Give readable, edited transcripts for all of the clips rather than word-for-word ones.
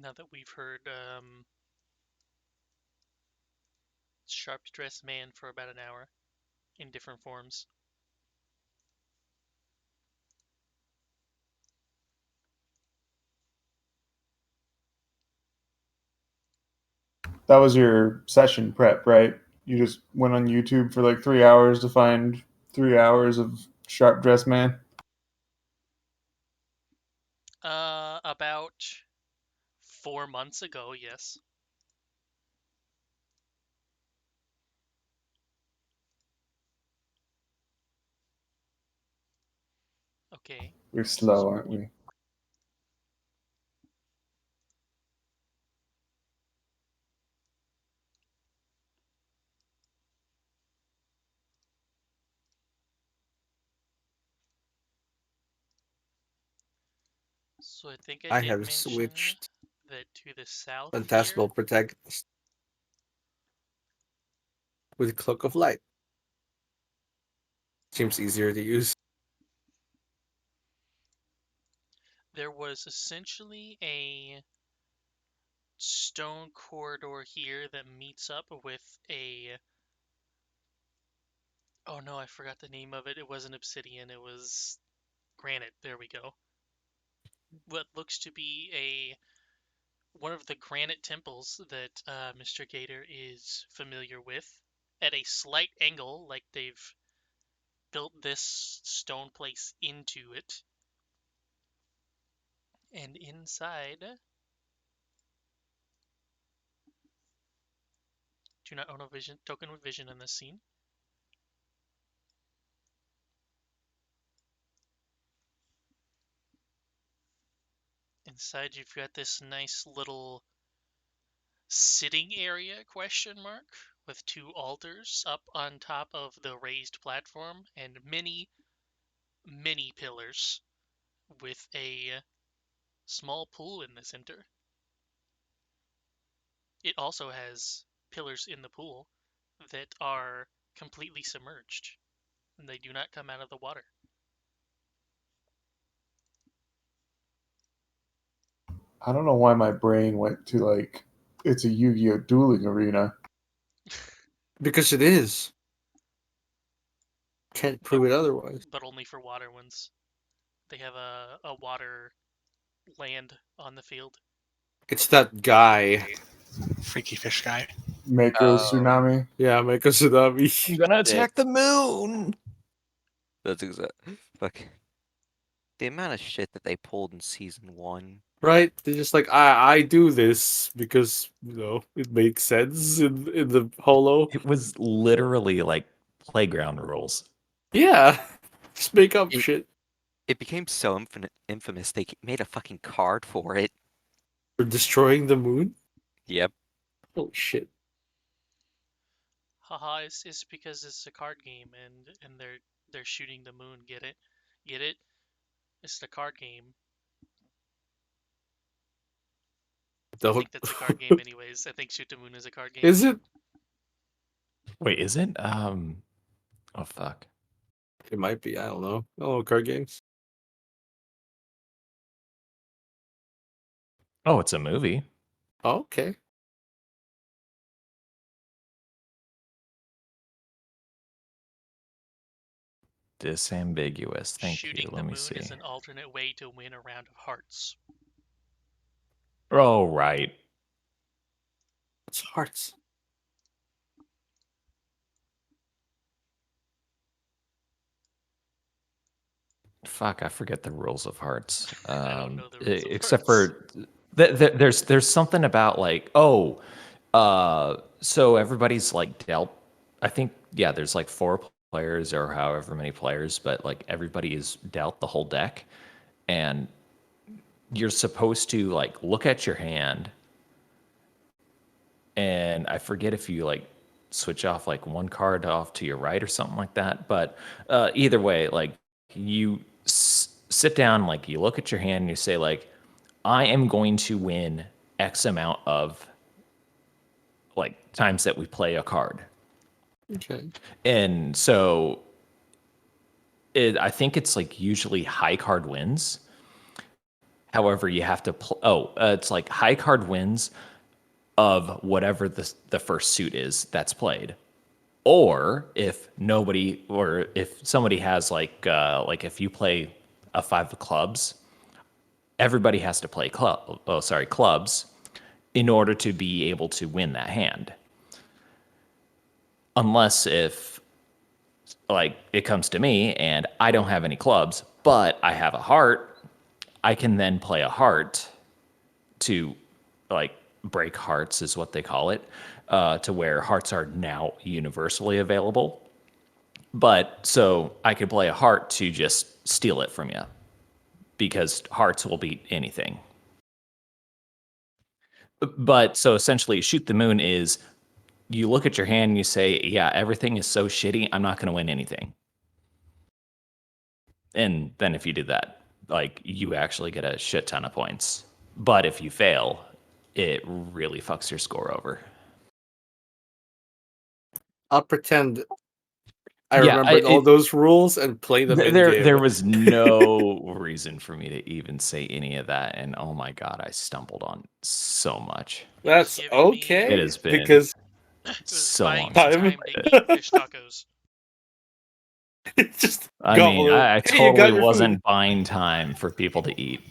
Now that we've heard Sharp Dressed Man for about an hour in different forms. That was your session prep, right? You just went on YouTube for like 3 hours to find 3 hours of Sharp Dressed Man. About 4 months ago, yes. Okay. We're slow, aren't we? So I think I I did have mention switched that to the south Phantasmal here, Protagonist with Cloak of Light. Seems easier to use. there was essentially a stone corridor here that meets up with a... Oh no, I forgot the name of it. It wasn't obsidian, it was granite. There we go. What looks to be one of the granite temples that Mr. Gator is familiar with at a slight angle, like they've built this stone place into it. And inside, do not own a vision token with vision in this scene. Inside, you've got this nice little sitting area, question mark, with two altars up on top of the raised platform and many, many pillars with a small pool in the center. It also has pillars in the pool that are completely submerged, and they do not come out of the water. I don't know why my brain went to like it's a Yu-Gi-Oh dueling arena. Because it is. Can't prove it otherwise. But only for water ones. They have a water land on the field. It's that guy. Freaky fish guy. Mako Tsunami. Yeah, Mecha Tsunami. I'm gonna attack the moon. That's exact. Fuck. The amount of shit that they pulled in season 1. Right? They're just like, I do this because, it makes sense in the holo. It was literally like playground rules. Yeah. Just make up shit. It became so infamous they made a fucking card for it. For destroying the moon? Yep. Holy shit. Haha, it's because it's a card game and they're shooting the moon. Get it? Get it? It's the card game. I think that's a card game anyways. I think Shoot the Moon is a card game. Is it? Wait, is it? Oh fuck. It might be. I don't know. Oh, card games. Oh, it's a movie. Oh, okay. Disambiguous. Thank Shooting you. the Let me moon see. is an alternate way to win a round of hearts. Oh, right. It's hearts. Fuck, I forget the rules of hearts. I don't know the rules of Except hearts. for there's something about like so everybody's like dealt. I think there's like 4 players or however many players, but like everybody is dealt the whole deck, and you're supposed to like look at your hand, and I forget if you like switch off like one card off to your right or something like that. But either way, like you sit down, like you look at your hand and you say like, I am going to win X amount of like times that we play a card. Okay. And so I think it's like usually high card wins. However, you have to it's like high card wins of whatever the first suit is that's played. Or if somebody has like if you play a 5 of clubs, everybody has to play clubs in order to be able to win that hand. Unless if like it comes to me and I don't have any clubs, but I have a heart, I can then play a heart to like break hearts is what they call it, to where hearts are now universally available. But so I could play a heart to just steal it from you because hearts will beat anything. But so essentially, shoot the moon is you look at your hand and you say, yeah, everything is so shitty, I'm not going to win anything. And then if you do that, like you actually get a shit ton of points. But if you fail, it really fucks your score over. I'll pretend I remembered all those rules and play them in game. There was no reason for me to even say any of that, and oh my god, I stumbled on so much. That's okay. It has been because so long. Time to eat fish tacos. It's just. I mean, I totally wasn't buying time for people to eat.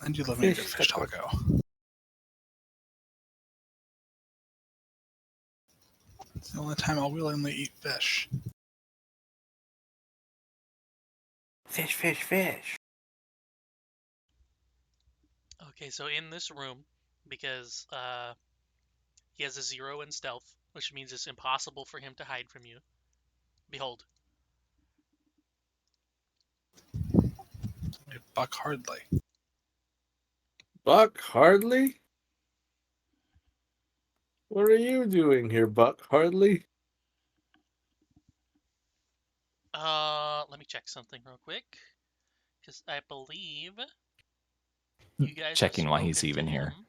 I do love me a good fish taco. It's the only time I'll willingly eat fish. Fish, fish, fish. Okay, so in this room, because he has a 0 in stealth, which means it's impossible for him to hide from you. Behold. Buck Hardley. Buck Hardley? What are you doing here, Buck Hardley? Let me check something real quick, because I believe you guys checking why have he's spoken even to here. him.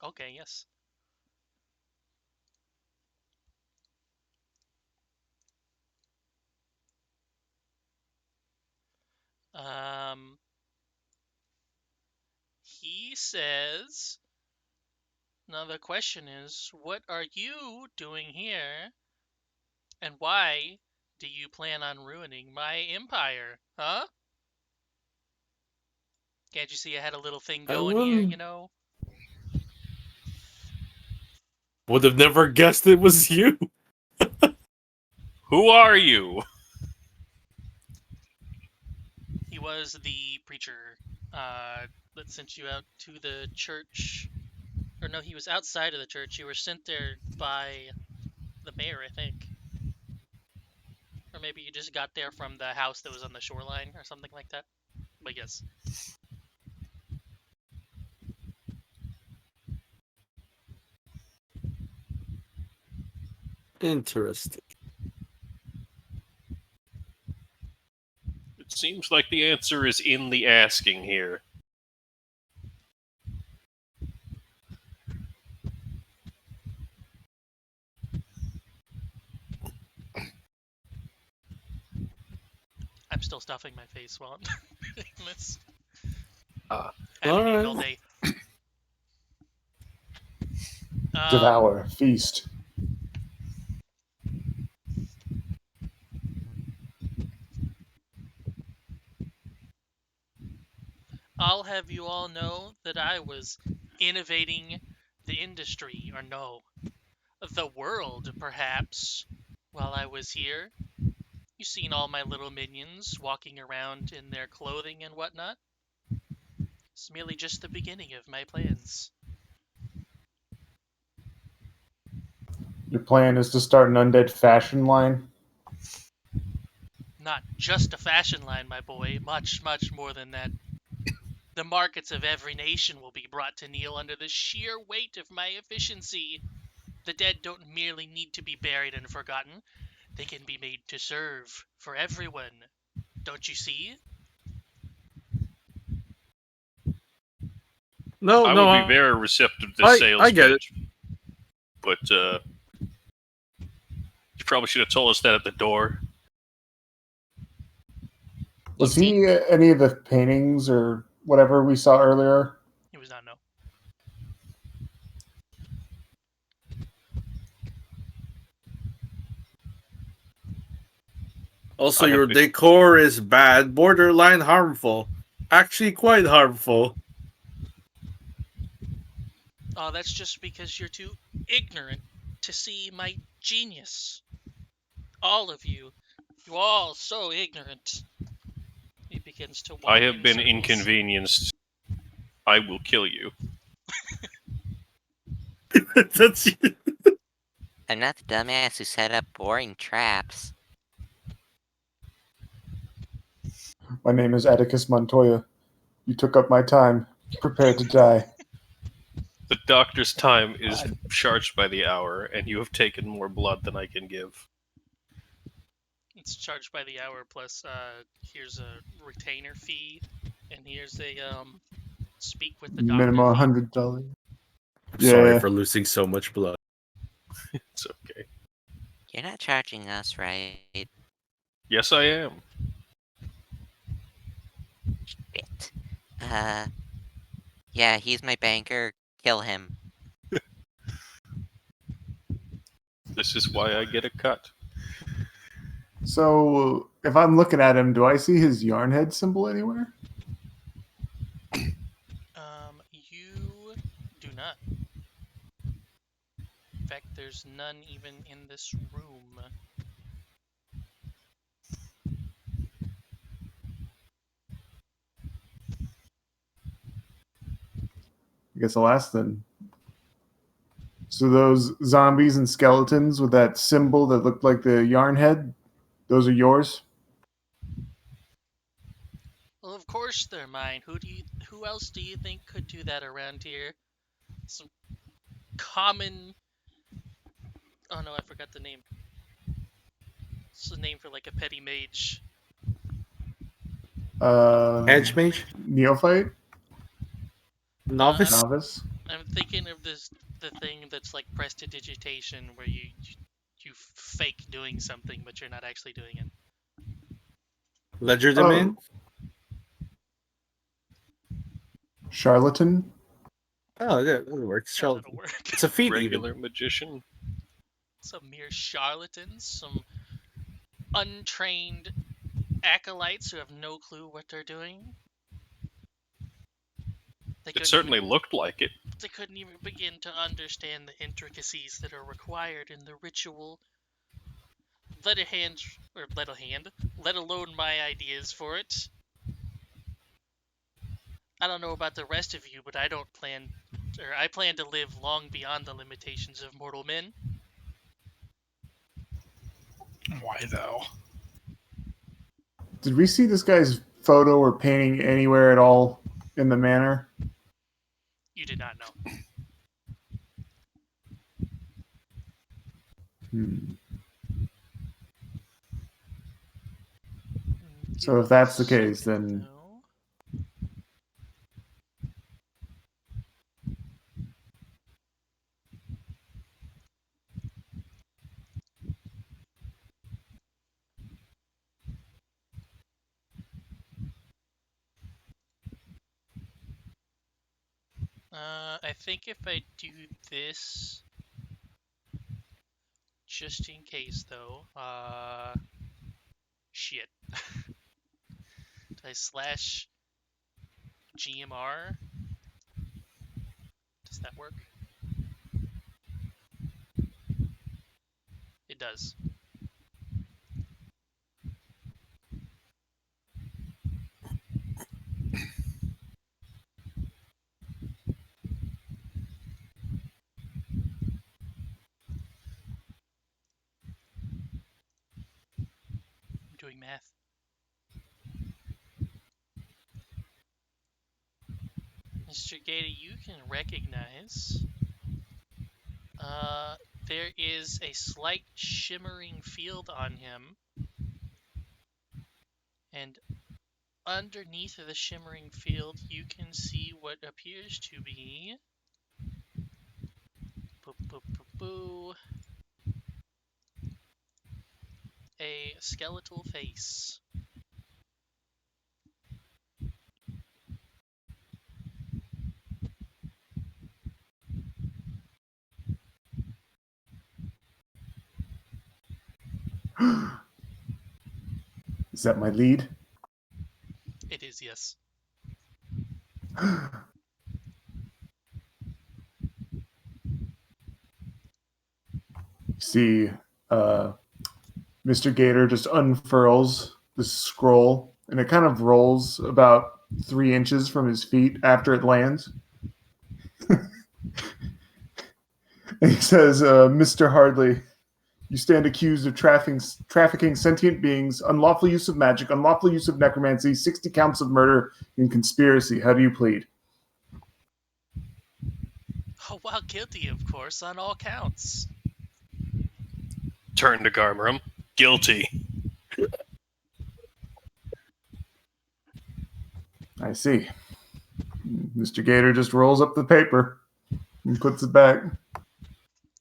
Okay, yes. He says, now the question is, what are you doing here? And why do you plan on ruining my empire? Huh? Can't you see I had a little thing going here, you know? Would have never guessed it was you. Who are you? He was the preacher that sent you out to the church. Or no, he was outside of the church. You were sent there by the mayor, I think. Or maybe you just got there from the house that was on the shoreline or something like that. But yes. Interesting. It seems like the answer is in the asking here. I'm still stuffing my face while I'm doing this. All all right. day. Devour, feast. I'll have you all know that I was innovating the industry, or no, the world, perhaps, while I was here. You've seen all my little minions walking around in their clothing and whatnot. It's merely just the beginning of my plans. Your plan is to start an undead fashion line? Not just a fashion line, my boy. Much, much more than that. The markets of every nation will be brought to kneel under the sheer weight of my efficiency. The dead don't merely need to be buried and forgotten. They can be made to serve for everyone. Don't you see? No, I would be very receptive to this sales I get pitch. But you probably should have told us that at the door. Was You he any of the paintings or whatever we saw earlier? He was not, no. Also, I have your been- decor is bad, borderline harmful. Actually, quite harmful. Oh, that's just because you're too ignorant to see my genius. All of you. You all so ignorant. He begins to walk I have in been circles. inconvenienced. I will kill you. That's I'm not the dumbass who set up boring traps. My name is Atticus Montoya. You took up my time. Prepare to die. The doctor's time is charged by the hour, and you have taken more blood than I can give. It's charged by the hour plus here's a retainer fee and here's a speak with the doctor Minimum fee. $100. Sorry Yeah. for losing so much blood. It's okay. You're not charging us, right? Yes, I am. Shit. Yeah, he's my banker. Kill him. This is why I get a cut. So if I'm looking at him, do I see his yarn head symbol anywhere? You do not. In fact, there's none even in this room. I guess I'll ask then. So those zombies and skeletons with that symbol that looked like the yarn head, those are yours? Well, of course they're mine. Who else do you think could do that around here? Some common. Oh no, I forgot the name. It's the name for like a petty mage. Edge mage? Neophyte? Novice? Novice? I'm thinking of the thing that's like prestidigitation, where you fake doing something, but you're not actually doing it. Ledger domain? Charlatan? Oh, yeah, that works. Yeah, that'll Charlatan. work. It's a feat Regular even. magician. Some mere charlatans, some untrained acolytes who have no clue what they're doing. It certainly looked like it. They couldn't even begin to understand the intricacies that are required in the ritual. Let alone my ideas for it. I don't know about the rest of you, but I plan to live long beyond the limitations of mortal men. Why though? Did we see this guy's photo or painting anywhere at all in the manor? You did not know. So if that's the case, then I think if I do this, just in case though, shit. Did I slash GMR? Does that work? It does. I'm doing math. Mr. Gator, you can recognize there is a slight shimmering field on him, and underneath the shimmering field you can see what appears to be a skeletal face. Is that my lead? It is, yes. See, Mr. Gator just unfurls the scroll, and it kind of rolls about 3 inches from his feet after it lands. And he says, Mr. Hardley, you stand accused of trafficking sentient beings, unlawful use of magic, unlawful use of necromancy, 60 counts of murder, and conspiracy. How do you plead? Oh, well, guilty, of course, on all counts. Turn to Garmarum. Guilty. I see. Mr. Gator just rolls up the paper and puts it back.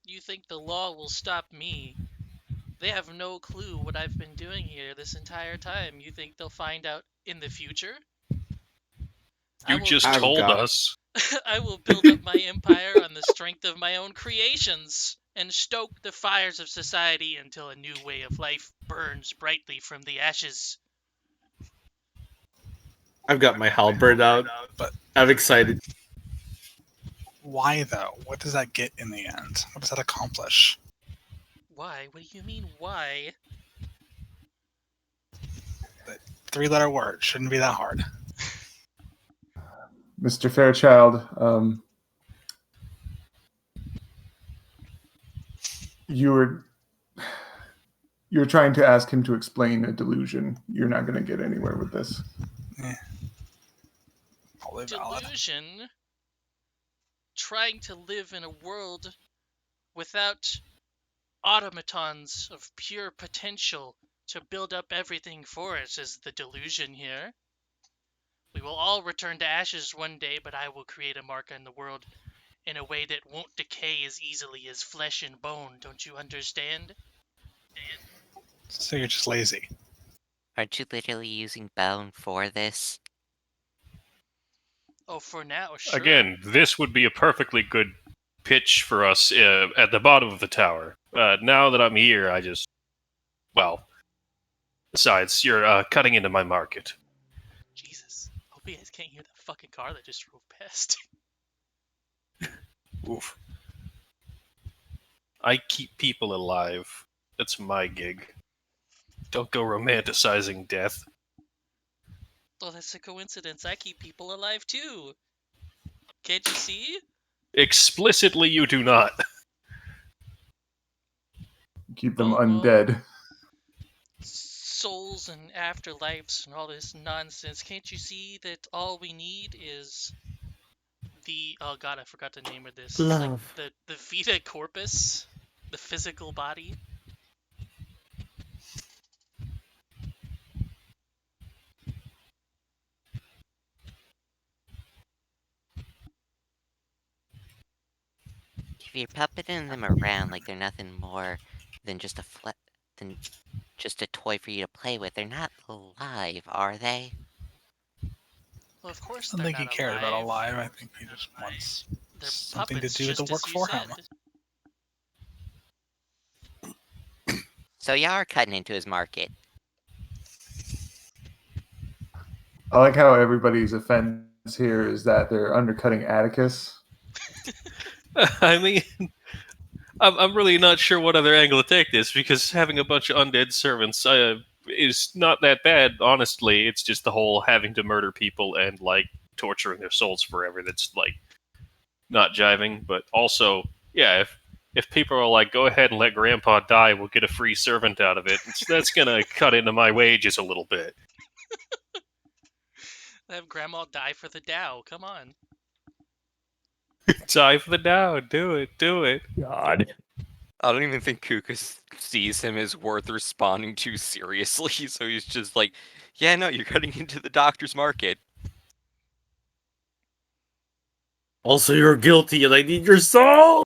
You think the law will stop me? They have no clue what I've been doing here this entire time. You think they'll find out in the future? You just I've told got- us. I will build up my empire on the strength of my own creations and stoke the fires of society until a new way of life burns brightly from the ashes. I've got my halberd out, but I'm excited. Why though? What does that get in the end? What does that accomplish? Why? What do you mean, why? 3-letter word. Shouldn't be that hard. Mr. Fairchild, you're trying to ask him to explain a delusion. You're not going to get anywhere with this. Probably valid. Delusion? Trying to live in a world without automatons of pure potential to build up everything for us is the delusion here. We will all return to ashes one day, but I will create a mark on the world in a way that won't decay as easily as flesh and bone. Don't you understand? So you're just lazy. Aren't you literally using bone for this? Oh, for now, sure. Again, this would be a perfectly good pitch for us at the bottom of the tower. Now that I'm here, well, besides, you're cutting into my market. Jesus. Hope you guys can't hear the fucking car that just drove past. Oof. I keep people alive. That's my gig. Don't go romanticizing death. Oh, that's a coincidence. I keep people alive too. Can't you see? Explicitly, you do not. Keep them Oh, well. undead. Souls and afterlives and all this nonsense. Can't you see that all we need is the oh god, I forgot the name of this. It's like Love. the vita corpus, the physical body. If you're puppeting them around like they're nothing more than just just a toy for you to play with, they're not alive, are they? Well, of course I don't they're think he not cared about alive. alive. I think he just wants They're something to puppets, do the just work as you for said. him. So y'all are cutting into his market. I like how everybody's offense here is that they're undercutting Atticus. I mean, I'm really not sure what other angle to take this, because having a bunch of undead servants is not that bad, honestly. It's just the whole having to murder people and, like, torturing their souls forever that's, like, not jiving. But also, yeah, if people are like, go ahead and let Grandpa die, we'll get a free servant out of it, that's gonna cut into my wages a little bit. Have Grandma die for the Dow. Come on. Die for the Dow. Do it. Do it. God. I don't even think Kuka sees him as worth responding to seriously, so he's just like, yeah, no, you're cutting into the doctor's market. Also, you're guilty, and I need your soul.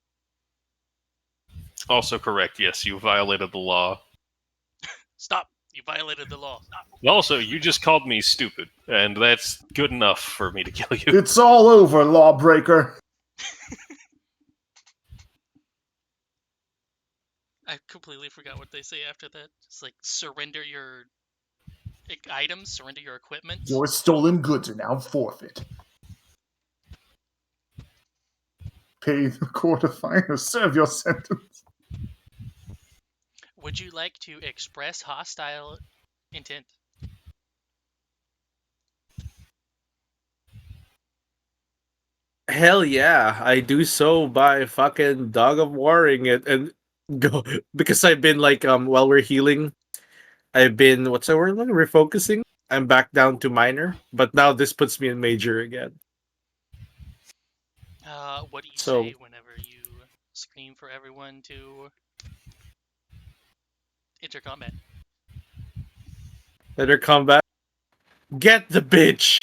Also correct, yes, you violated the law. Stop. You violated the law. Also, you just called me stupid, and that's good enough for me to kill you. It's all over, lawbreaker. I completely forgot what they say after that. It's like, surrender your items, surrender your equipment. Your stolen goods are now forfeit. Pay the court a fine or serve your sentence. Would you like to express hostile intent? Hell yeah, I do so by fucking dog of warring it and go because I've been like while we're healing, I've been what's the word like refocusing. I'm back down to minor, but now this puts me in major again. What do you So- say whenever you scream for everyone to enter combat? Better combat. Get the bitch.